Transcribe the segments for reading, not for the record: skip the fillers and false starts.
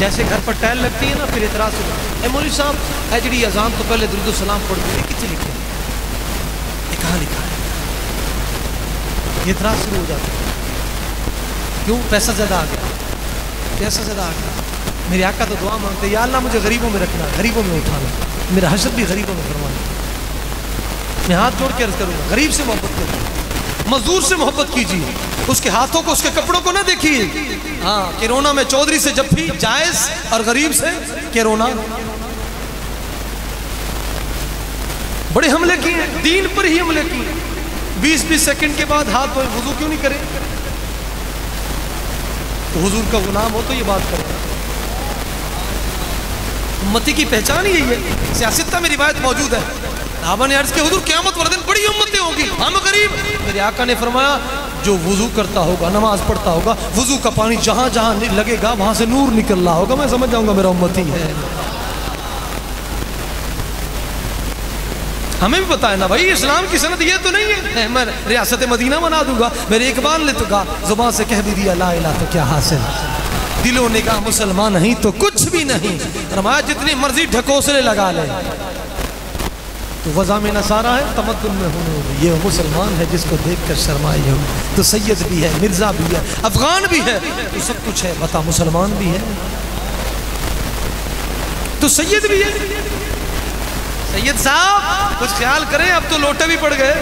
جیسے گھر پر ٹائل لگتی ہے نا پھر اعتراض سے اے مولوی صاحب جڑی اذان تو پہلے درود و سلام پڑھ کے کتنے لکھے یہ کہاں لکھا ہے؟ یہ اعتراض شروع ہو جاتا ہے. کیوں؟ پیسہ زیادہ آ گیا، پیسہ زیادہ آ گیا. میرے آقا تو دعا مانگتے یا اللہ مجھے غریبوں میں رکھنا، غریبوں میں اٹھانا، میرا حشر بھی غریبوں میں فرمانا. میں ہاتھ جوڑ کے عرض کروں گا غریب سے محبت کریے، مزدور سے محبت کیجیے، اس کے ہاتھوں کو اس کے کپڑوں کو نہ دیکھیے. ہاں کیرونا میں چودھری سے جفی جائز اور غریب سے کیرونا. بڑے حملے کیے، دین پر ہی حملے کیے. 20-20 سیکنڈ کے بعد ہاتھ دھوئے، وضو کیوں نہیں کرے؟ تو حضور کا غلام ہو تو یہ بات کرے. امتی کی پہچان یہی ہے. سیاستہ میں روایت موجود ہے، صحابہ نے عرض کہ حضور قیامت والے دن بڑی امتیں ہوں گی، ہم غریب. میرے آقا نے فرمایا جو وضو کرتا ہوگا، نماز پڑھتا ہوگا، وضو کا پانی جہاں جہاں لگے گا وہاں سے نور نکل رہا ہوگا، میں سمجھ جاؤں گا میرا امتی ہے. ہمیں بھی پتا ہے نا بھائی اسلام کی سند یہ تو نہیں ہے میں ریاست مدینہ بنا دوں گا. میرے اقبال نے تو کہا زبان سے کہہ بھی دیا لا الہ تو کیا حاصل، دلوں نے کہا مسلمان نہیں تو کچھ بھی نہیں. فرمایا جتنی مرضی ڈھکوسلے لگا لے تو وضع میں نصارہ ہے، تمدن میں ہنور. یہ مسلمان ہے جس کو دیکھ کر شرمائی ہو، تو سید بھی ہے، مرزا بھی ہے، افغان بھی ہے، تو سب کچھ ہے. بتا مسلمان بھی ہے تو سید بھی ہے. سید صاحب کچھ خیال کریں، اب تو لوٹے بھی پڑ گئے.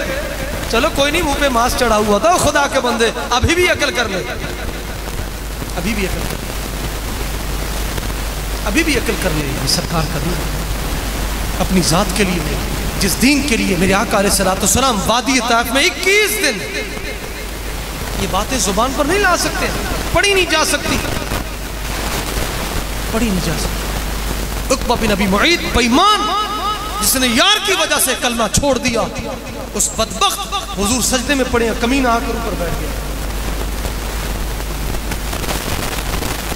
چلو کوئی نہیں، منہ پہ ماس چڑھا ہوا تھا خدا کے بندے، ابھی بھی عقل کر لے، ابھی بھی عقل کر لے، ابھی بھی عقل کر لے. سرکار کا دین اپنی ذات کے لیے، جس دین کے لیے میرے آقا علیہ السلام وادی طائف میں 21 دن، یہ باتیں زبان پر نہیں لا سکتے، پڑھی نہیں جا سکتی، پڑھی نہیں جا سکتی. عقبہ بن ابی معیط بےایمان جس نے یار کی وجہ سے کلمہ چھوڑ دیا، اس بدبخت حضور سجدے میں پڑے، کمینہ آ کر اوپر بیٹھ گیا.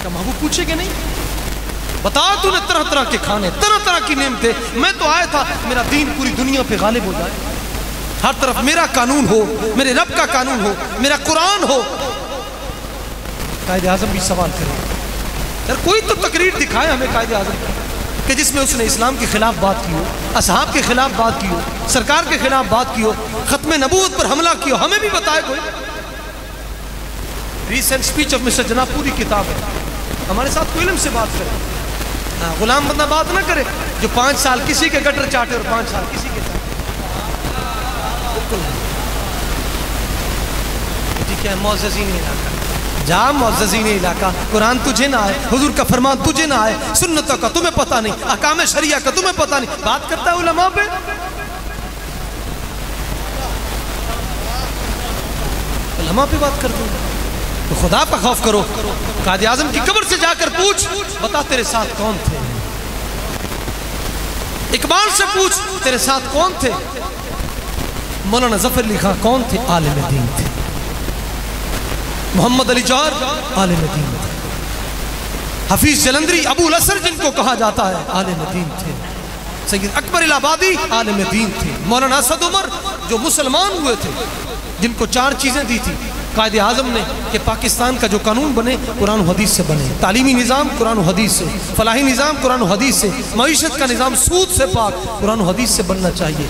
کیا محبوب پوچھے کہ نہیں بتا تو نے طرح طرح کے کھانے، طرح طرح کی نعمتیں، میں تو آیا تھا میرا دین پوری دنیا پہ غالب ہو جائے، ہر طرف میرا قانون ہو، میرے رب کا قانون ہو، میرا قرآن ہو. قائد اعظم بھی سوال کرے یار کوئی تو تقریر دکھائے ہمیں قائد اعظم کہ جس میں اس نے اسلام کے خلاف بات کی ہو، اصحاب کے خلاف بات کی ہو، سرکار کے خلاف بات کی ہو، ختم نبوت پر حملہ کی ہو. ہمیں بھی بتائے کوئی. ریسنٹ سپیچ آف مسٹر جناح پوری کتاب ہے. ہمارے ساتھ کوئی علم سے بات کرے، غلام بندہ بات نہ کرے جو 5 سال کسی کے گٹر چاٹے اور 5 سال کسی کے چاٹے. بالکل ٹھیک ہے. معززین علاقہ جا، معززین علاقہ، قرآن تجھے نہ آئے، حضور کا فرمان تجھے نہ آئے، سنتوں کا تمہیں پتہ نہیں، احکام شریعہ کا تمہیں پتہ نہیں، بات کرتا ہے علماء پہ. علماء پہ بات کرتا ہوں تو خدا کا خوف کرو. قائد اعظم کی قبر سے جا کر پوچھ بتا تیرے ساتھ کون تھے. اقبال سے پوچھ تیرے ساتھ کون تھے. مولانا ظفر علی خان کون تھے؟ عالم دین تھے. محمد علی جار عالم دین تھے. حفیظ جلندری ابو الاسر جن کو کہا جاتا ہے عالم دین تھے. سید اکبر الہٰبادی عالم دین تھے. مولانا اسد عمر جو مسلمان ہوئے تھے، جن کو 4 چیزیں دی تھی قائد اعظم نے کہ پاکستان کا جو قانون بنے قرآن و حدیث سے بنے، تعلیمی نظام قرآن و حدیث سے، فلاحی نظام قرآن و حدیث سے، معیشت کا نظام سود سے پاک قرآن و حدیث سے بننا چاہیے.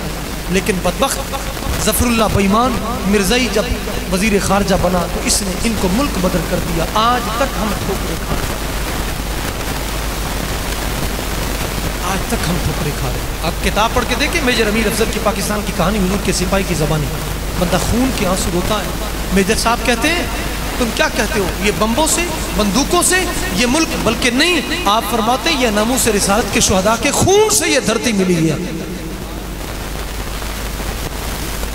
لیکن بدبخت ظفر اللہ بےایمان مرزائی جب وزیر خارجہ بنا تو اس نے ان کو ملک بدر کر دیا. آج تک ہم ٹھوکرے کھا رہے ہیں، آج تک ہم ٹھوکرے کھا رہے ہیں. آپ کتاب پڑھ کے دیکھیں میجر امیر افضل کی پاکستان کی کہانی، حضور کے سپاہی کی زبانی، بندہ خون کے آنسو روتا ہے. میجر صاحب کہتے ہیں تم کیا کہتے ہو یہ بمبوں سے بندوقوں سے یہ ملک، بلکہ نہیں، آپ فرماتے ہیں یہ ناموس رسالت کے شہداء کے خون سے یہ دھرتی ملی ہے.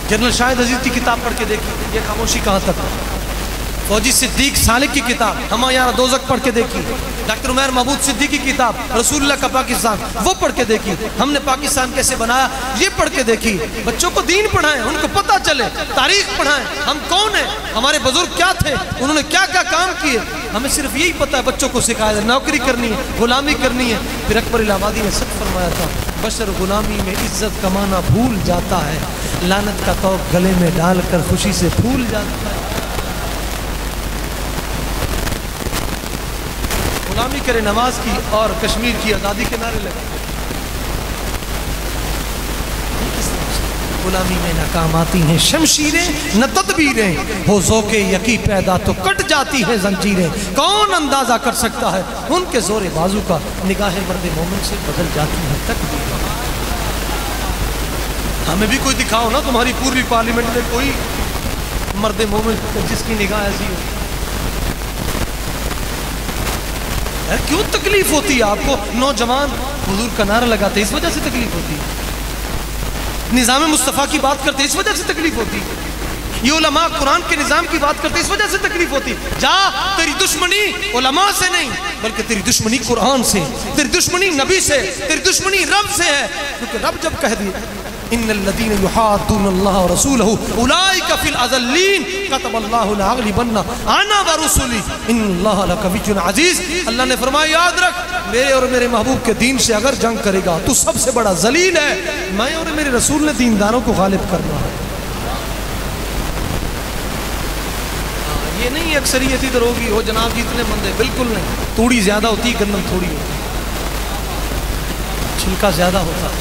جنرل شاہد عزیز کی کتاب پڑھ کے دیکھیں یہ خاموشی کہاں تک. فوجی صدیق سالک کی کتاب ہما یارا دوزک پڑھ کے دیکھی. ڈاکٹر عمیر محمود صدیقی کی کتاب رسول اللہ کا پاکستان وہ پڑھ کے دیکھی. ہم نے پاکستان کیسے بنایا یہ پڑھ کے دیکھی. بچوں کو دین پڑھائیں، ان کو پتہ چلے، تاریخ پڑھائیں، ہم کون ہیں، ہمارے بزرگ کیا تھے، انہوں نے کیا کیا کام کیے. ہمیں صرف یہی پتہ ہے بچوں کو سکھایا، نوکری کرنی ہے، غلامی کرنی ہے. پھر اکبر الہٰبادی نے سچ فرمایا تھا بشر غلامی میں عزت کمانا بھول جاتا ہے، لعنت کا طوق گلے میں ڈال کر خوشی سے پھول جاتا ہے. غلامی ذکر نماز کی اور کشمیر کی آزادی کے نعرے لگا. غلامی میں ناکام آتی ہیں شمشیریں نہ تدبیریں، ہو ذوق یقی پیدا تو کٹ جاتی ہیں زنجیریں. کون اندازہ کر سکتا ہے ان کے زور بازو کا، نگاہ مرد مومن سے بدل جاتی ہے تقدیر. ہمیں بھی کوئی دکھاؤ نا تمہاری پوری پارلیمنٹ میں کوئی مرد مومن جس کی نگاہ ایسی ہو. کیوں تکلیف ہوتی ہے آپ کو؟ نوجوان حضور کا نعرہ لگاتے اس وجہ سے تکلیف ہوتی ہے، نظام مصطفیٰ کی بات کرتے اس وجہ سے تکلیف ہوتی، یہ علماء قرآن کے نظام کی بات کرتے اس وجہ سے تکلیف ہوتی. جا، تیری دشمنی علماء سے نہیں بلکہ تیری دشمنی قرآن سے، تیری دشمنی نبی سے، تیری دشمنی رب سے ہے. کیونکہ رب جب کہہ دی ان الذین یحادون اللہ ورسولہ اولئک فی الاذلین کتب اللہ لاغلبن انا ورسلی ان اللہ لقوی عزیز. اللہ نے فرمایا یاد رکھ، میرے اور میرے محبوب کے دین سے اگر جنگ کرے گا تو سب سے بڑا ذلیل ہے. میں اور میرے رسول نے دینداروں کو غالب کرنا ہے. یہ نہیں اکثریت ادھر ہوگی وہ جناب جی اتنے بندے، بالکل نہیں. توڑی زیادہ ہوتی، گندم تھوڑی ہوتی، چھلکا زیادہ ہوتا.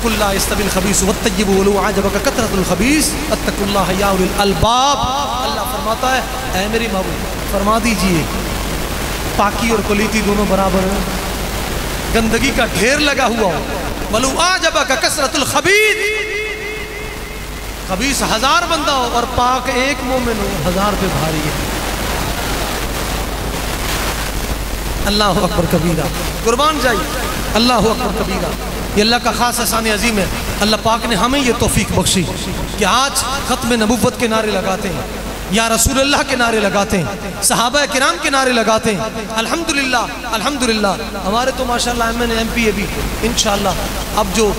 کل لا یستوی الخبیث والطیب ولو اعجبک کثرۃ الخبیث اتقوا اللہ یا اولی الالباب. اللہ فرماتا ہے اے میری محبوب فرما دیجئے پاکی اور پلیتی دونوں برابر ہیں. گندگی کا ڈھیر لگا ہوا ہو، ولو اعجبک کثرۃ الخبیث، خبیث 1000 بندہ ہو اور پاک ایک مومن ہو، 1000 پہ بھاری ہے. اللہ اکبر کبیرہ، قربان جائیے. اللہ اکبر کبیرہ. یہ اللہ کا خاص احسان عظیم ہے. اللہ پاک نے ہمیں یہ توفیق بخشی کہ آج ختم نبوت کے نعرے لگاتے ہیں، یا رسول اللہ کے نعرے لگاتے ہیں، صحابہ کرام کے نعرے لگاتے ہیں. الحمدللہ الحمدللہ. ہمارے تو ماشاءاللہ M N A M P A بھی انشاءاللہ اب جو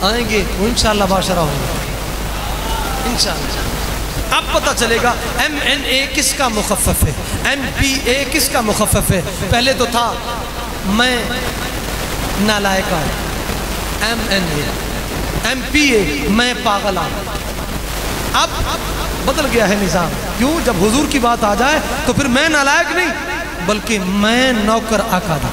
آئیں گے وہ انشاءاللہ باشرہ ہوں گے انشاءاللہ. اب پتہ چلے گا ایم این اے کس کا مخفف ہے، ایم پی اے کس کا مخفف ہے. پہلے تو تھا میں نالائق ہوں، M N A, M P اے میں پاگل ہوں. اب بدل گیا ہے نظام. کیوں؟ جب حضور کی بات آ جائے تو پھر میں نالائق نہیں بلکہ میں نوکر آقا دا.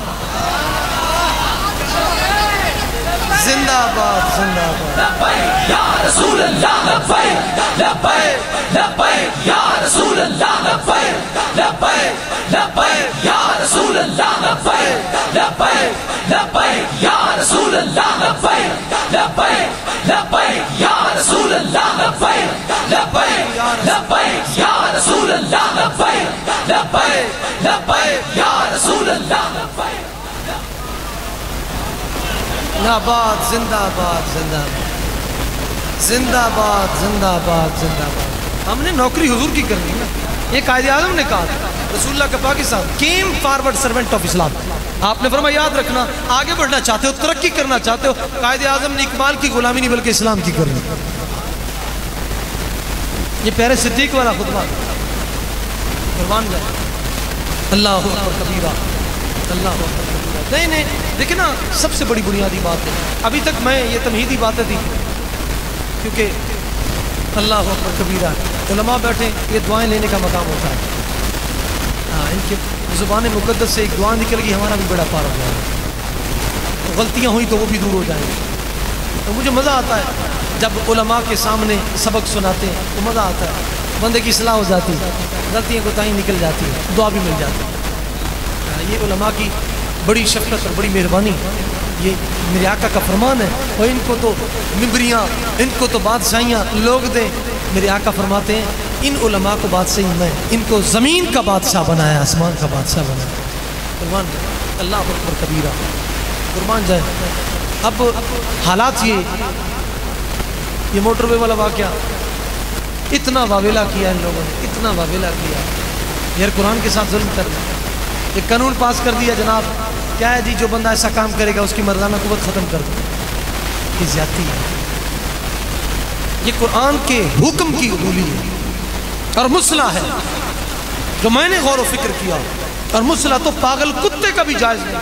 زندہ باد زندہ باد. لبیک یا رسول اللہ، لبیک لبیک لبیک یا رسول اللہ، لبیک لبیک لبیک یا رسول اللہ، لبیک لبیک لبیک یا رسول اللہ، لبیک لبیک لبیک یا رسول اللہ، لبیک لبیک لبیک یا رسول اللہ، لبیک لبیک لبیک یا رسول اللہ، لبیک. آباد زندہ باد زندہ باد زندہ باد زندہ باد زندہ باد. ہم نے نوکری حضور کی کرنی ہے. یہ قائد اعظم نے کہا رسول اللہ کا Pakistan came forward servant of Islam. آپ نے فرمایا یاد رکھنا آگے بڑھنا چاہتے ہو، ترقی کرنا چاہتے ہو، قائد اعظم نے اقبال کی غلامی نہیں بلکہ اسلام کی کرنی. یہ پیارے صدیق والا خطبہ قربان جائے. اللہ اکبر کبیرہ، اللہ اکبر کبیرہ. نہیں نہیں دیکھیں نا، سب سے بڑی بنیادی بات ہے. ابھی تک میں یہ تمہیدی باتیں تھی کیونکہ اللہ اکبر کبیرہ علماء بیٹھے، یہ دعائیں لینے کا مقام ہوتا ہے. ہاں، ان کے زبان مقدس سے ایک دعا نکل گئی ہمارا بھی بڑا پار ہو جائے گا. غلطیاں ہوئی تو وہ بھی دور ہو جائیں گی. تو مجھے مزہ آتا ہے جب علماء کے سامنے سبق سناتے ہیں تو مزہ آتا ہے. بندے کی اصلاح ہو جاتی ہے، غلطیاں کوتاہیاں نکل جاتی ہے، دعا بھی مل جاتی ہے. یہ علماء کی بڑی شفقت اور بڑی مہربانی، یہ میرے آقا کا فرمان ہے. اور ان کو تو ممبریاں، ان کو تو بادشاہیاں لوگ دیں. میرے آقا فرماتے ہیں ان علماء کو بادشاہی میں، ان کو زمین کا بادشاہ بنایا، آسمان کا بادشاہ بنایا. قربان جائے اللہ اکبر کبیرہ، قربان جائے. اب حالات یہ موٹر وے والا واقعہ اتنا واویلا کیا ان لوگوں نے، اتنا واویلا کیا. یار قرآن کے ساتھ ظلم کر دیا. ایک قانون پاس کر دیا جناب، کیا ہے جی جو بندہ ایسا کام کرے گا اس کی مردانہ قوت ختم کر دو. یہ زیادتی ہے. یہ قرآن کے حکم کی عبولی ہے اور مسئلہ ہے جو میں نے غور و فکر کیا. اور مسئلہ تو پاگل کتے کا بھی جائز نہیں،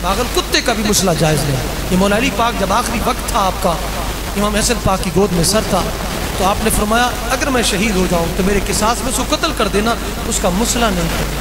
پاگل کتے کا بھی مسئلہ جائز نہیں. یہ مولا علی پاک جب آخری وقت تھا آپ کا، امام حسن پاک کی گود میں سر تھا، تو آپ نے فرمایا اگر میں شہید ہو جاؤں تو میرے قصاص میں اس کو قتل کر دینا، اس کا مسئلہ نہیں کرنا.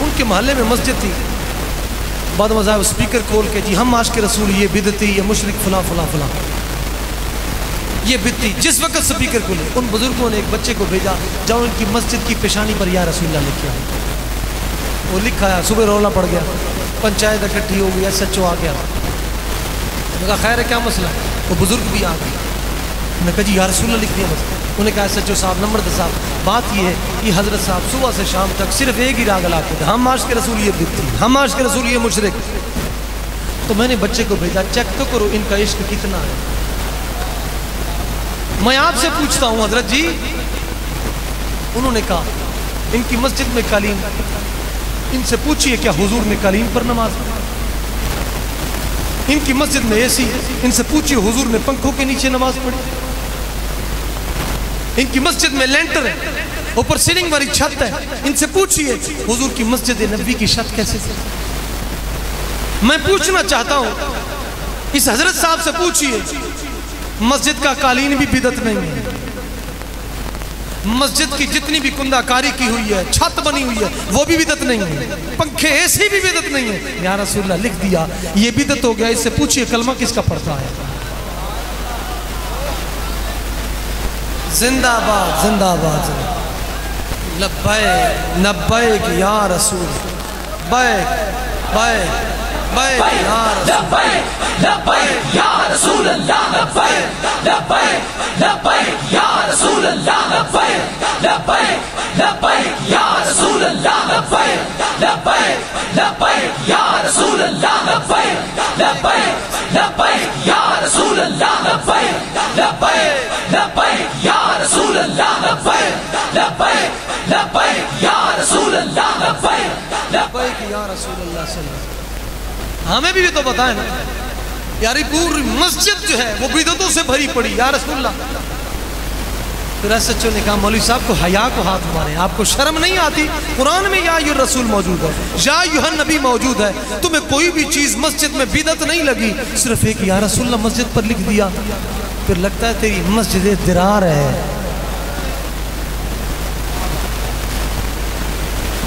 ان کے محلے میں مسجد تھی، بعد مذاہب اسپیکر کھول کے جی ہم عاشق رسول، یہ بدعتی، یہ مشرک، فلاں فلاں فلاں، یہ بدعتی. جس وقت اسپیکر کھولے ان بزرگوں نے ایک بچے کو بھیجا، جاؤ ان کی مسجد کی پیشانی پر یا رسول اللہ لکھ کے آئے. وہ لکھا آیا، صبح رولا پڑ گیا، پنچایت اکٹھی ہو گئی، ایس ایچ او آ گیا. میں کہا خیر ہے کیا مسئلہ؟ وہ بزرگ بھی آ گئے. میں کہا جی یا رسول اللہ لکھ دیا مسئلہ. انہوں نے کہا ایس ایچ او صاحب، نمبردار صاحب، بات یہ ہے کہ حضرت صاحب صبح سے شام تک صرف ایک ہی راگ لاتے تھے، ہم عاشق رسول یہ بدعتی، ہم عاشق رسول یہ مشرک. تو میں نے بچے کو بھیجا، چیک تو کرو ان کا عشق کتنا ہے. میں آپ سے پوچھتا ہوں حضرت جی، انہوں نے کہا ان کی مسجد میں قالین، ان سے پوچھئے کیا حضور نے قالین پر نماز پڑھی؟ ان کی مسجد میں اے سی، ان سے پوچھئے حضور نے پنکھوں کے نیچے نماز پڑھی؟ ان کی مسجد میں لینٹر ہے، اوپر سیلنگ والی چھت ہے، ان سے پوچھئے حضور کی مسجد نبوی کی چھت کیسے تھی؟ میں پوچھنا چاہتا ہوں اس حضرت صاحب سے پوچھئے، مسجد کا قالین بھی بدعت نہیں ہے، مسجد کی جتنی بھی کندہ کاری کی ہوئی ہے، چھت بنی ہوئی ہے، وہ بھی بدعت نہیں ہے، پنکھے ایسی بھی بدعت نہیں ہے. یا رسول اللہ لکھ دیا یہ بدعت ہو گیا. اس سے پوچھئے کلمہ کس کا پڑھتا ہے؟ زندہ باد زندہ باد، لبیک لبیک یا رسول، بیک بیک بیک یا رسول، لبیک یا رسول اللہ، لبیک لبیک لبیک یا رسول اللہ، لبیک لبیک لبیک یا رسول اللہ، لبیک لبیک لبیک یا رسول اللہ، لبیک لبیک لبیک یا رسول اللہ، لبیک لبیک لبیک یا رسول اللہ، لبیک لبیک لبیک یا رسول اللہ، لبیک لبیک یا رسول اللہ صلی اللہ علیہ وسلم. ہمیں بھی تو بتائیں نا یاری، پوری مسجد جو ہے وہ بدعتوں سے بھری پڑی. یا رسول اللہ. پھر ایس ایچ او نے کہا مولوی صاحب کو حیا کو ہاتھ مارے، آپ کو شرم نہیں آتی؟ قرآن میں یا ایھا الرسول موجود ہے، یا ایھا النبی موجود ہے، تمہیں کوئی بھی چیز مسجد میں بدعت نہیں لگی، صرف ایک یا رسول اللہ مسجد پر لکھ دیا. پھر لگتا ہے تیری مسجد درار ہے.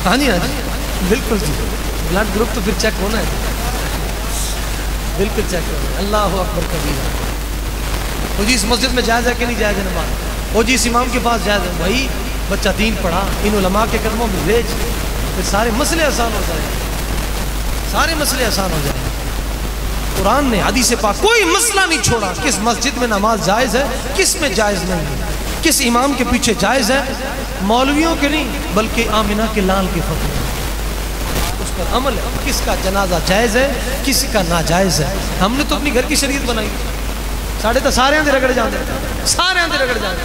ہاں جی ہاں جی بالکل جی، بلڈ گروپ تو پھر چیک ہونا ہے، بالکل چیک ہونا ہے. اللہ اکبر کبیرہ. وہ جی اس مسجد میں جائز ہے کہ نہیں جائز ہے نماز؟ وہ جی اس امام کے پاس جائز ہے. بھائی بچہ دین پڑھا، ان علماء کے قدموں میں بھیج، پھر سارے مسئلے آسان ہو جائیں، سارے مسئلے آسان ہو جائیں. قرآن نے حدیث پاک کوئی مسئلہ نہیں چھوڑا. کس مسجد میں نماز جائز ہے، کس میں جائز نہیں ہے، کس امام کے پیچھے جائز ہے، مولویوں کے نہیں بلکہ آمنہ کے لال کے فتوے اس پر عمل ہے. کس کا جنازہ جائز ہے، کسی کا ناجائز ہے. ہم نے تو اپنی گھر کی شریعت بنائی، ساڑھے تو سارے اندر رگڑ جاندے، سارے اندر رگڑ جاندے.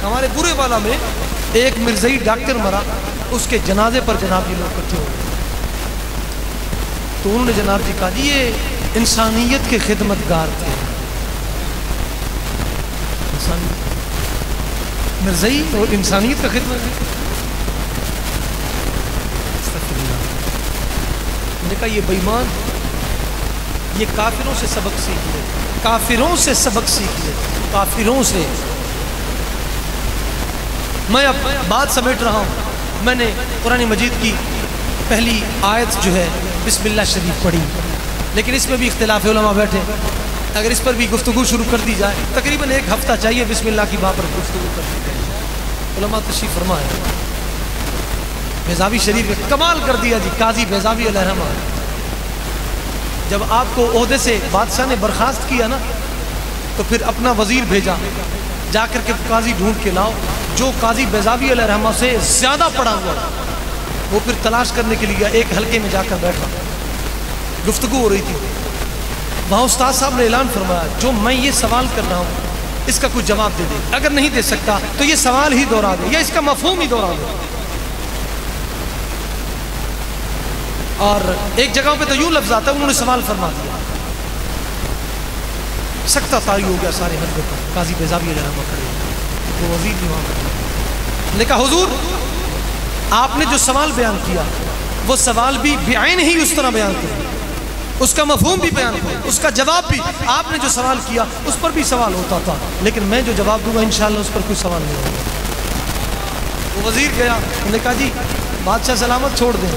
ہمارے برے والا میں ایک مرزائی ڈاکٹر مرا، اس کے جنازے پر جناب جی لوگ اکٹھے ہو گئے. تو انہوں نے جناب جی کہا جی یہ انسانیت کے خدمتگار تھے. مرزائی اور انسانیت کا خدمت. نے کہا یہ بیمان، یہ کافروں سے سبق سیکھ لے، کافروں سے سبق سیکھ لے، کافروں سے. میں اب بات سمیٹ رہا ہوں. میں نے قرآن مجید کی پہلی آیت جو ہے بسم اللہ شریف پڑھی، لیکن اس میں بھی اختلاف علماء بیٹھے. اگر اس پر بھی گفتگو شروع کر دی جائے تقریباً ایک ہفتہ چاہیے بسم اللہ کی بات پر گفتگو کر دی جائے. علماء تشریف فرما ہے. بیضاوی شریف نے کمال کر دیا جی، قاضی بیضاوی علیہ الرحمہ. جب آپ کو عہدے سے بادشاہ نے برخاست کیا نا، تو پھر اپنا وزیر بھیجا، جا کر کے قاضی ڈھونڈ کے لاؤ جو قاضی بیضاوی علیہ الرحمہ سے زیادہ پڑھا ہوا. وہ پھر تلاش کرنے کے لیے ایک حلقے میں جا کر بیٹھا، گفتگو ہو رہی تھی. وہاں استاد صاحب نے اعلان فرمایا جو میں یہ سوال کر رہا ہوں اس کا کوئی جواب دے دے، اگر نہیں دے سکتا تو یہ سوال ہی دوہرا دے یا اس کا مفہوم ہی دوہرا دے. اور ایک جگہ پہ تو یوں لفظ آتا ہے، انہوں نے سوال فرما دیا. سختہ طاری ہو گیا سارے حلقے پر. قاضی بیضاوی علیہ الرحمہ کھڑے، وہ وزیر بھی وہاں کھڑے. نے کہا حضور آپ نے جو سوال بیان کیا وہ سوال بھی بعین ہی اس طرح بیان کیا، اس کا مفہوم بھی بیان کیا، اس کا جواب بھی. آپ نے جو سوال کیا اس پر بھی سوال ہوتا تھا، لیکن میں جو جواب دوں گا انشاءاللہ اس پر کوئی سوال نہیں ہوگا. وہ وزیر گیا، انہوں نے کہا جی بادشاہ سلامت چھوڑ دیں.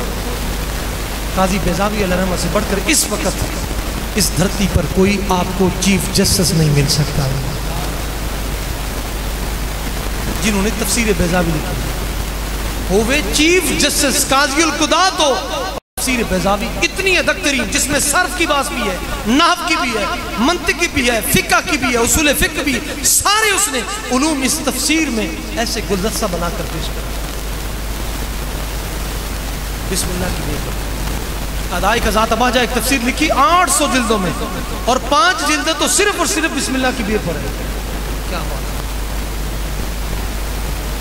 قاضی بیضاوی علیہ الرحمہ سے بڑھ کر اس وقت اس دھرتی پر کوئی آپ کو چیف جسٹس نہیں مل سکتا جنہوں نے تفسیر بیضاوی لکھی ہوئے چیف جسٹس قاضی القضات ہو تفسیر بیضاوی اتنی ادق ترین جس میں صرف کی بات بھی ہے، نحو کی بھی ہے، منطق کی بھی ہے، فقہ کی بھی ہے، اصول فقہ بھی ہے، سارے اس نے علوم اس تفسیر میں ایسے گلدستہ بنا کر پیش کر بسم اللہ کی نیت ادائی کا ذات اباجہ ایک تفسیر لکھی 800 جلدوں میں اور 5 جلدیں تو صرف اور صرف بسم اللہ کی بے پر ہے. کیا بات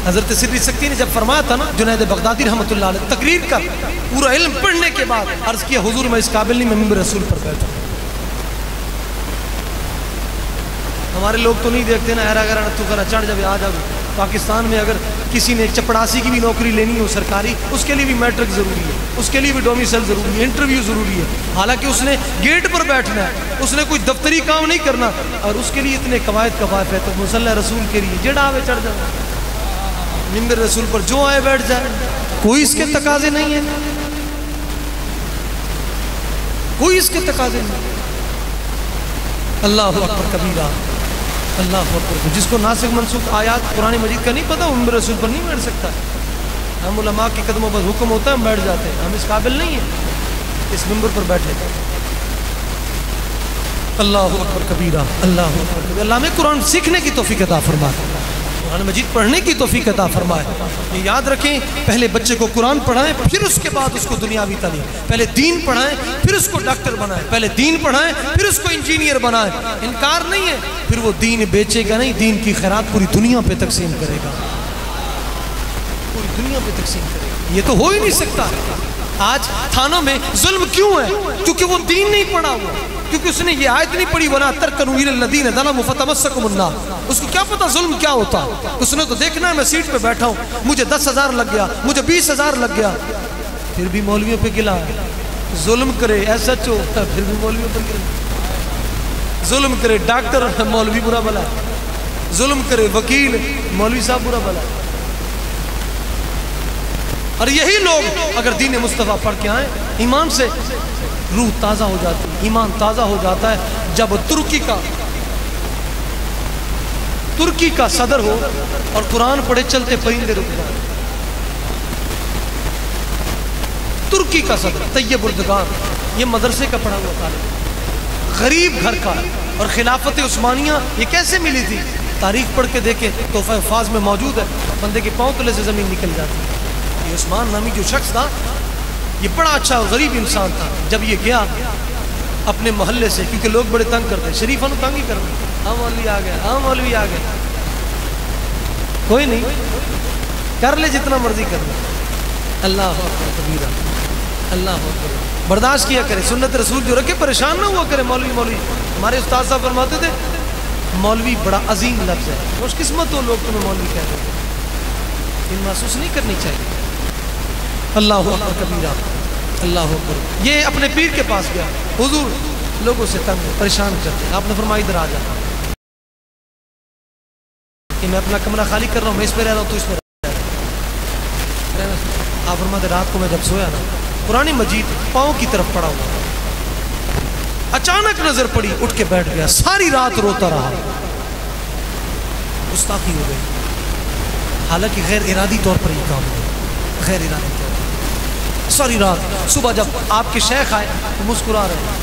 حضرت سری سکتی نے جب فرمایا تھا نا جنید بغدادی رحمت اللہ علیہ تقریر کر پورا علم پڑھنے کے بعد عرض کیا حضور میں اس قابل نہیں، میں ممبر رسول پر بیٹھا. ہمارے لوگ تو نہیں دیکھتے نا ایرا گرا تو کرا چڑھ جب آ جب پاکستان میں اگر کسی نے چپڑاسی کی بھی نوکری لینی ہو سرکاری، اس کے لیے بھی میٹرک ضروری ہے، اس کے لیے بھی ڈومیسائل ضروری ہے، انٹرویو ضروری ہے، حالانکہ اس نے گیٹ پر بیٹھنا ہے، اس نے کوئی دفتری کام نہیں کرنا، اور اس کے لیے اتنے قواعد قواعد ہے. تو مصلی رسول کے لیے جڑا آوے چڑھ جائے ممبر رسول پر جو آئے بیٹھ جائے، کوئی اس کے تقاضے نہیں ہے، کوئی اس کے تقاضے نہیں. اللہ اکبر کبیرہ، اللہ اکبر. جس کو ناسخ منسوخ آیات قرآن مجید کا نہیں پتہ وہ ممبر رسول پر نہیں بیٹھ سکتا. ہم علماء کے قدموں پر حکم ہوتا ہے ہم بیٹھ جاتے ہیں، ہم اس قابل نہیں ہیں اس ممبر پر بیٹھے. اللہ اکبر کبیرہ، اللہ اکبر کبیرہ. اللہ میں قرآن سیکھنے کی توفیق عطا فرمائے، قرآن مجید پڑھنے کی توفیق عطا فرمائے. یہ یاد رکھیں پہلے بچے کو قرآن پڑھائیں پھر اس کے بعد اس کو دنیاوی تعلیم. پہلے دین پڑھائیں پھر اس کو ڈاکٹر بنائیں، پہلے دین پڑھائیں پھر اس کو انجینئر بنائیں. انکار نہیں ہے، پھر وہ دین بیچے گا نہیں، دین کی خیرات پوری دنیا پہ تقسیم کرے گا، پوری دنیا پہ تقسیم کرے گا. یہ تو ہو ہی نہیں سکتا. آج تھانوں میں ظلم کیوں ہے؟ کیونکہ وہ دین نہیں پڑھا ہوا، کیونکہ اس نے یہ آیت نہیں پڑھی وَلَا تَرْكَنُوا إِلَى الَّذِينَ ظَلَمُوا فَتَمَسَّكُمُ النَّارُ. اس کو کیا پتا ظلم کیا ہوتا؟ اس نے تو دیکھنا ہے میں سیٹ پہ بیٹھا ہوں، مجھے 10,000 لگ گیا، مجھے 20,000 لگ گیا، پھر بھی مولویوں پہ گلا. ظلم کرے ایس ایچ او پھر بھی مولویوں پہ گلا. ظلم کرے ڈاکٹر مولوی برا بلا، ظلم کرے وکیل مولوی صاحب برا بلا. اور یہی لوگ اگر دین مصطفیٰ پڑھ کے آئیں ایمان سے روح تازہ ہو جاتی ہے، ایمان تازہ ہو جاتا ہے. جب ترکی کا صدر ہو اور قرآن پڑھے چلتے پرندے رک جائیں. ترکی کا صدر طیب اردگان یہ مدرسے کا پڑھا ہوا طالب، غریب گھر کا، اور خلافت عثمانیہ یہ کیسے ملی تھی؟ تاریخ پڑھ کے دیکھیں تحفہ حفاظ میں موجود ہے، بندے کے پاؤں تلے سے زمین نکل جاتی ہے. یہ عثمان نامی جو شخص تھا یہ بڑا اچھا غریب انسان تھا. جب یہ گیا اپنے محلے سے، کیونکہ لوگ بڑے تنگ کرتے، شریفوں نے تنگ ہی کرتے، ہاں مولوی آ گیا، ہاں مولوی آ گیا. کوئی نہیں، کر لے جتنا مرضی کر لے. اللہ اکبر کبیرہ، اللہ اکبر. برداشت کیا کرے، سنت رسول جو رکھے، پریشان نہ ہوا کرے. مولوی مولوی ہمارے استاد صاحب فرماتے تھے مولوی بڑا عظیم لفظ ہے، خوش قسمت ہو لوگ تمہیں مولوی کہتے ہیں، یہ محسوس نہیں کرنی چاہیے. اللہ اکبر کبیرہ، اللہ اکبر. یہ اپنے پیر کے پاس گیا، حضور لوگوں سے تنگ پریشان کرتے ہیں. آپ نے فرمایا ادھر آ جا کہ میں اپنا کمرہ خالی کر رہا ہوں، میں اس پہ رہ رہا ہوں تو اس پہ رہ رہا ہوں. آپ فرماتے رات کو میں جب سویا نا قرآن مجید پاؤں کی طرف پڑا ہوا، اچانک نظر پڑی، اٹھ کے بیٹھ گیا، ساری رات روتا رہا. گستاخی ہو گئی، حالانکہ غیر ارادی طور پر یہ کام ہوا، غیر ارادی طور پر. ساری رات صبح جب آپ کے شیخ آئے تو مسکرا رہے ہیں.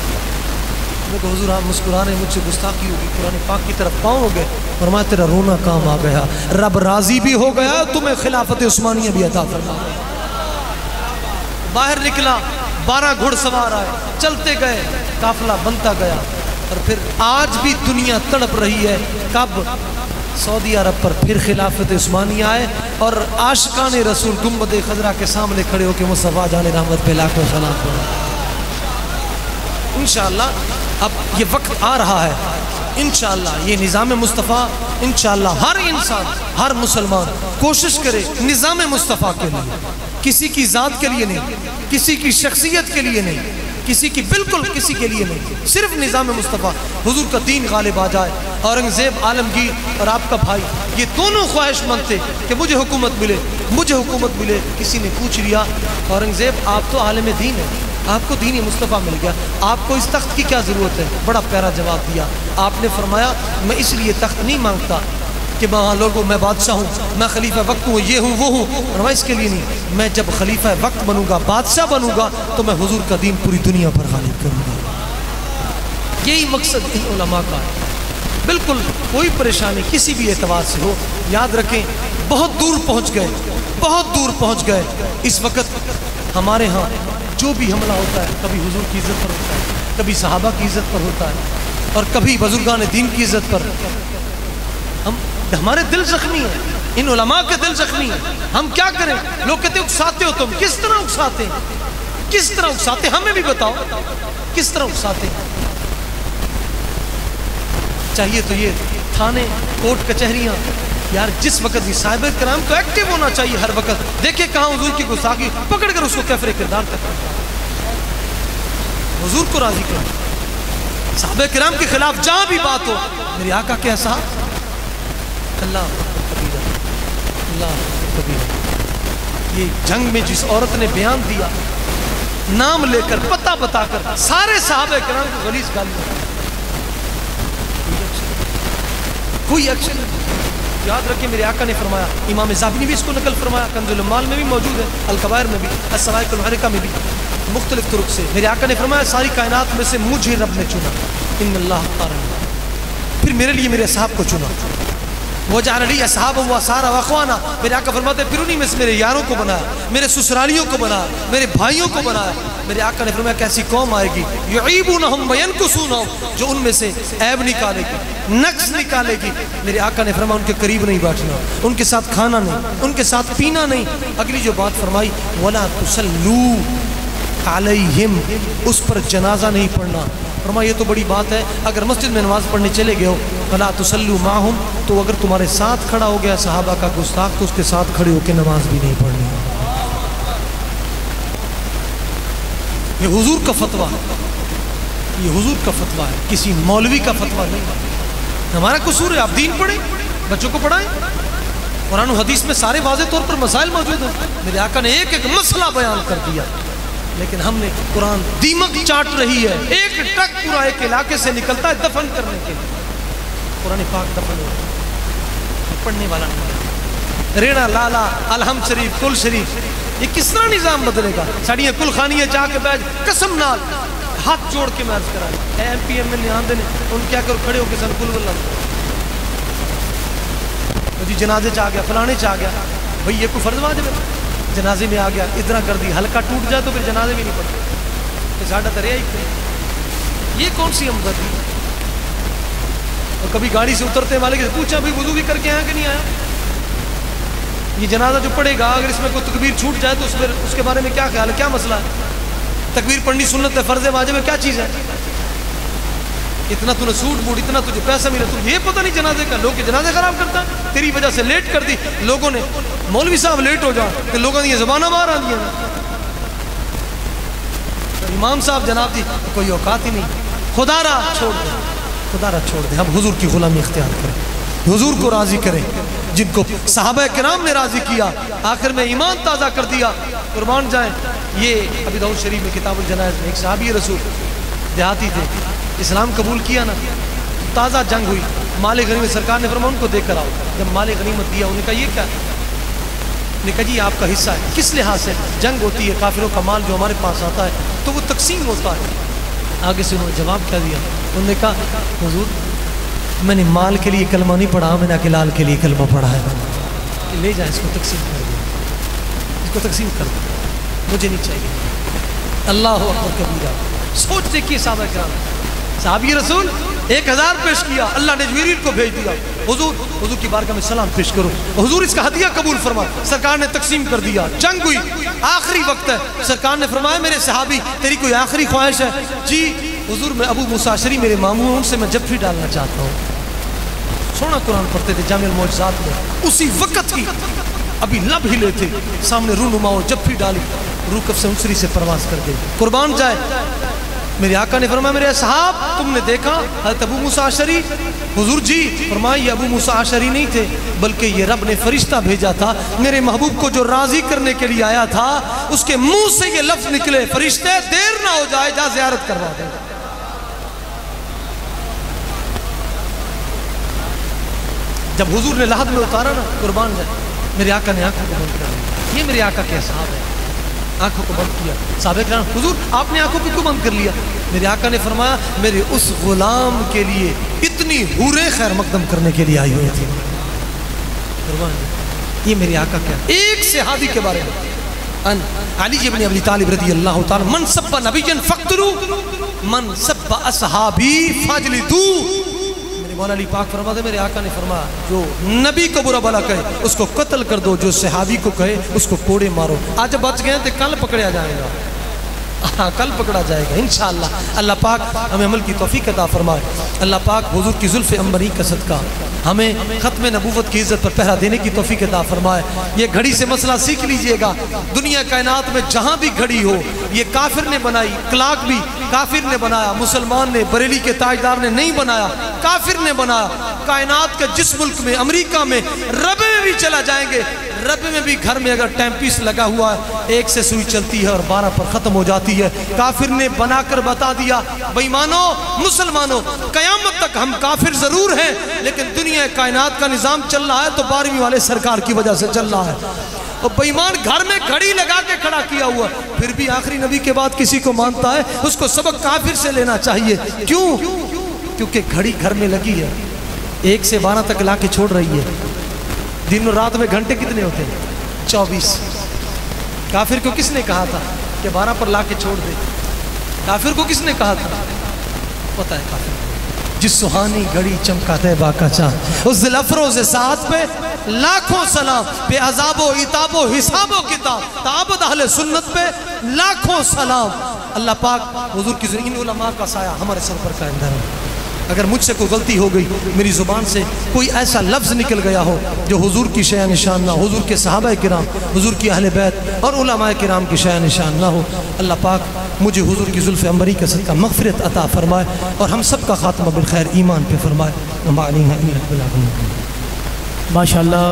میں کہا حضور آپ مسکرا رہے ہیں، مجھ سے گستاخی ہوگی. قرآن پاک کی طرف پاؤں ہو گئے، فرمایا تیرا رونا کام آ گیا، رب راضی بھی ہو گیا، تمہیں خلافت عثمانیہ بھی عطا فرما. باہر نکلا، 12 گھڑ سوار آئے، چلتے گئے، قافلہ بنتا گیا. اور پھر آج بھی دنیا تڑپ رہی ہے کب سعودی عرب پر پھر خلافت عثمانیہ آئے اور عاشقان رسول گنبد خضرا کے سامنے کھڑے ہو کے مصطفیٰ جان رحمت پہ لاکھوں سلام پڑھیں. انشاءاللہ اب یہ وقت آ رہا ہے، انشاءاللہ یہ نظام مصطفیٰ، انشاءاللہ ہر انسان، ہر مسلمان کوشش کرے نظام مصطفیٰ کے لیے، کسی کی ذات کے لیے نہیں، کسی کی شخصیت کے لیے نہیں، کسی کی بالکل کسی کے لیے نہیں، صرف نظام مصطفیٰ، حضور کا دین غالب آ جائے. اورنگزیب عالمگیر اور آپ کا بھائی یہ دونوں خواہش مند تھے کہ مجھے حکومت ملے، مجھے حکومت ملے. کسی نے پوچھ لیا اورنگزیب آپ تو عالم دین ہیں، آپ کو دین مصطفیٰ مل گیا، آپ کو اس تخت کی کیا ضرورت ہے؟ بڑا پیارا جواب دیا آپ نے، فرمایا میں اس لیے تخت نہیں مانگتا کہ وہاں لوگوں میں بادشاہ ہوں، میں خلیفہ وقت ہوں، یہ ہوں وہ ہوں، اور اس کے لیے نہیں، میں جب خلیفہ وقت بنوں گا، بادشاہ بنوں گا، تو میں حضور کا دین پوری دنیا پر غالب کروں گا۔ یہی مقصد ان علماء کا ہے۔ بالکل کوئی پریشانی کسی بھی اعتبار سے ہو، یاد رکھیں بہت دور پہنچ گئے، بہت دور پہنچ گئے۔ اس وقت ہمارے ہاں جو بھی حملہ ہوتا ہے، کبھی حضور کی عزت پر ہوتا ہے، کبھی صحابہ کی عزت پر ہوتا ہے، اور کبھی بزرگان دین کی عزت پر۔ ہمارے دل زخمی ہیں، ان علماء کے دل زخمی ہیں، ہم کیا کریں؟ لوگ کہتے ہیں اکساتے ہو تم، کس طرح اکساتے ہیں؟ کس طرح اکساتے ہیں؟ ہمیں بھی بتاؤ کس طرح اکساتے ہیں؟ چاہیے تو یہ تھانے کوٹ کچہریاں، یار جس وقت بھی صاحب کرام کو ایکٹیو ہونا چاہیے ہر وقت، دیکھیں کہاں حضور کی گستاخی، پکڑ کر اس کو کفر کردار تک حضور کو راضی کرو۔ صحابہ کرام کے خلاف جہاں بھی بات ہو، میرے آقا کے اصحاب، اللہ کبیرہ، اللہ کبیرہ۔ یہ جنگ میں جس عورت نے بیان دیا، نام لے کر پتہ بتا کر سارے صحابہ کرام کو غلیظ گالیاں، کوئی ایکشن نہیں۔ یاد رکھیں میرے آقا نے فرمایا، امام ذہبی نے بھی اس کو نقل فرمایا، کنز المال میں بھی موجود ہے، الکبائر میں بھی، الصواعق المحرقہ میں بھی، مختلف طرق سے میرے آقا نے فرمایا ساری کائنات میں سے مجھے رب نے چنا، ان اللہ اختارنی، پھر میرے لیے میرے اصحاب کو چنا، وجعل لی اصحابا واسارا واخوانا، میرے آقا فرماتے ہیں پھر انہی میں سے میرے یاروں کو بنایا، میرے سسرالیوں کو بنایا، میرے بھائیوں کو بنایا۔ میرے آقا نے فرمایا کیسی قوم آئے گی، یعیبونہم وینکسونہم، جو ان میں سے عیب نکالے گی، نقص نکالے گی۔ میرے آقا نے فرمایا ان کے قریب نہیں بیٹھنا، ان کے ساتھ کھانا نہیں، ان کے ساتھ پینا نہیں۔ اگلی جو بات فرمائی، ولا تصلوا علیہم، اس پر جنازہ نہیں پڑھنا۔ فرمایا یہ تو بڑی بات ہے، اگر مسجد میں نماز پڑھنے چلے گئے ہو، فلا تصلوا معہم، تو اگر تمہارے ساتھ کھڑا ہو گیا صحابہ کا گستاخ، تو اس کے ساتھ کھڑے ہو کے نماز بھی نہیں پڑھنی۔ یہ حضور کا فتویٰ ہے، یہ حضور کا فتویٰ ہے، کسی مولوی کا فتویٰ نہیں۔ ہمارا قصور ہے، آپ دین پڑھیں، بچوں کو پڑھائیں، قرآن و حدیث میں سارے واضح طور پر مسائل موجود ہیں۔ میرے آقا نے ایک ایک مسئلہ بیان کر دیا، لیکن ہم نے قرآن دیمک چاٹ رہی ہے، ایک ٹرک پورا ایک علاقے سے نکلتا ہے دفن کرنے کے لیے، قرآن پاک دفن ہو پڑھنے والا نہیں۔ ریڑا لالا الحم شریف کل شریف، یہ کس طرح نظام بدلے گا؟ ساڑیاں کل خانیاں چاہ کے بیج قسم نال ہاتھ جوڑ کے میں عرض کرا اے ایم پی ایم ایل آندے نے ان کیا کرو کھڑے ہو کے سن کل واللہ جی جنازے چاہ گیا، فلانے چاہ گیا، بھئی یہ کوئی فرض واجب ہے؟ جنازے میں آ گیا ادھر کر دی، ہلکا ٹوٹ جائے تو پھر جنازے بھی نہیں پڑتے، یہ ساڑھا تریا ہی، یہ کون سی ہمدردی؟ اور کبھی گاڑی سے اترتے والے سے پوچھا بھئی وضو بھی کر کے آیا کہ نہیں آیا؟ یہ جنازہ جو پڑے گا اگر اس میں کوئی تکبیر چھوٹ جائے تو اس کے بارے میں کیا خیال ہے، کیا مسئلہ ہے؟ تکبیر پڑھنی سنت ہے، فرض ہے، واجب ہے، کیا چیز ہے؟ اتنا تو نے سوٹ بوٹ، اتنا تجھے پیسہ ملا، تجھے یہ پتہ نہیں جنازے کا، لوگ جنازے خراب کرتا ہے، تیری وجہ سے لیٹ کر دی لوگوں نے، مولوی صاحب لیٹ ہو جا کہ لوگوں نے یہ زبانہ باہر آ دیا، امام صاحب جناب جی کوئی اوقات ہی نہیں، خدا را چھوڑ دے، خدا را چھوڑ دے، ہم حضور کی غلامی اختیار کریں، حضور کو راضی کریں، جن کو صحابہ کرام نے راضی کیا، آخر میں ایمان تازہ کر دیا، قربان جائیں۔ یہ ابی داؤد شریف میں کتاب الجنائز میں ایک صحابی رسول دیہاتی تھے، اسلام قبول کیا نا، تازہ جنگ ہوئی، مال غنیمت سرکار نے فرمایا ان کو دے کر آؤ، جب مال غنیمت دیا انہوں نے کہا یہ کیا ہے؟ نے کہا جی آپ کا حصہ ہے، کس لحاظ سے؟ جنگ ہوتی ہے، کافروں کا مال جو ہمارے پاس آتا ہے تو وہ تقسیم ہوتا ہے۔ آگے سے انہوں نے جواب کیا دیا، انہوں نے کہا حضور میں نے مال کے لیے کلمہ نہیں پڑھا، میں نے کہ لال کے لیے کلمہ پڑھا ہے، لے جائیں اس کو تقسیم کر دیا، اس کو تقسیم کر دیا، مجھے نہیں چاہیے۔ اللہ اکبر کبیرہ، سوچ دیکھیے صحابہ کرام، صحابی رسول 1000 پیش کیا، اللہ نے جبریل کو بھیج دیا، حضور کی بارگاہ میں سلام پیش کرو، حضور اس کا ہدیہ قبول فرما، سرکار نے تقسیم کر دیا، جنگ ہوئی، آخری وقت ہے، سرکار نے فرمایا میرے صحابی تیری کوئی آخری خواہش ہے؟ جی حضور میں ابو موسیٰ اشعری میرے ماموں ہیں، ان سے میں جفری ڈالنا چاہتا ہوں۔ سونا قرآن پڑھتے تھے جامع المعجزات میں، اسی وقت کی ابھی لب ہلے تھے، سامنے رونما ہو جفری ڈالی، روح کف سے انسری سے پرواز کر گئی، قربان جائے میرے آقا نے فرمایا میرے اصحاب تم نے دیکھا حضرت ابو موسیٰ اشعری؟ حضور جی فرمایا یہ ابو موسیٰ اشعری نہیں تھے بلکہ یہ رب نے فرشتہ بھیجا تھا میرے محبوب کو جو راضی کرنے کے لیے آیا تھا، اس کے منہ سے یہ لفظ نکلے فرشتے دیر نہ ہو جائے جا زیارت کروا دے۔ جب حضور نے لحد میں اتارا نا قربان جائے، میرے آقا نے آنکھوں کو بند کیا۔ یہ میرے آقا کے اصحاب ہے، آنکھوں کو بند کیا۔ صحابہ کرام حضور آپ نے آنکھوں کو کیوں بند کر لیا؟ میرے آقا نے فرمایا میرے اس غلام کے لیے اتنی حوریں خیر مقدم کرنے کے لیے آئی ہوئی تھی۔ یہ میرے آقا کیا ایک صحابی کے بارے میں علی بن ابی طالب رضی اللہ تعالی من سب نبیا فقتلوا من سب اصحابی فاجلدوا۔ مولا علی پاک فرما دے میرے آقا نے فرمایا جو نبی کو برا بلا کہے اس کو قتل کر دو، جو صحابی کو کہے اس کو کوڑے مارو۔ آج بچ گئے تو کل پکڑیا جائے گا، کل پکڑا جائے گا انشاءاللہ۔ اللہ پاک ہمیں عمل کی توفیق عطا فرمائے۔ اللہ پاک حضور کی زلف عنبری کا صدقہ ہمیں ختم نبوت کی عزت پر پہرا دینے کی توفیق عطا فرمائے۔ یہ گھڑی سے مسئلہ سیکھ لیجئے گا، دنیا کائنات میں جہاں بھی گھڑی ہو یہ کافر نے بنائی، کلاک بھی کافر نے بنایا، مسلمان نے بریلی کے تاجدار نے نہیں بنایا، کافر نے بنایا۔ کائنات کے جس ملک میں امریکہ میں رب میں بھی چلا جائیں گے، رب میں بھی گھر میں اگر ٹائم پیس لگا ہوا ہے 1 سے سوئی چلتی ہے اور 12 پر ختم ہو جاتی ہے۔ کافر نے بنا کر بتا دیا بے ایمانو مسلمانوں قیامت تک ہم کافر ضرور ہیں لیکن دنیا کائنات کا نظام چل رہا ہے تو 12ویں والے سرکار کی وجہ سے چل رہا ہے۔ اور بے ایمان گھر میں گھڑی لگا کے کھڑا کیا ہوا پھر بھی آخری نبی کے بعد کسی کو مانتا ہے، اس کو سبق کافر سے لینا چاہیے۔ کیوں؟ کیونکہ گھڑی گھر میں لگی ہے 1 سے 12 تک لا کے چھوڑ رہی ہے۔ دن اور رات میں گھنٹے کتنے ہوتے ہیں؟ 24۔ کافر کو کس نے کہا تھا کہ 12 پر لا کے چھوڑ دے؟ کافر کو کس نے کہا تھا؟ پتہ ہے کافر جس سہانی گھڑی چمکا طیبہ کا چاند، اس دل افروز ساعت پہ لاکھوں سلام، بے عذاب و عتاب و حساب و کتاب تعبد اہل سنت پہ لاکھوں سلام۔ اللہ پاک حضور کی ان علماء کا سایہ ہمارے سر پر قائم رہے۔ اگر مجھ سے کوئی غلطی ہو گئی، میری زبان سے کوئی ایسا لفظ نکل گیا ہو جو حضور کی شیء نشان نہ، حضور کے صحابہ کرام، حضور کی اہل بیت اور علماء کرام کی شیء نشان نہ ہو، اللہ پاک مجھے حضور کی زلف عنبری کا صدقہ مغفرت عطا فرمائے اور ہم سب کا خاتمہ بالخیر ایمان پہ فرمائے۔ ماشاءاللہ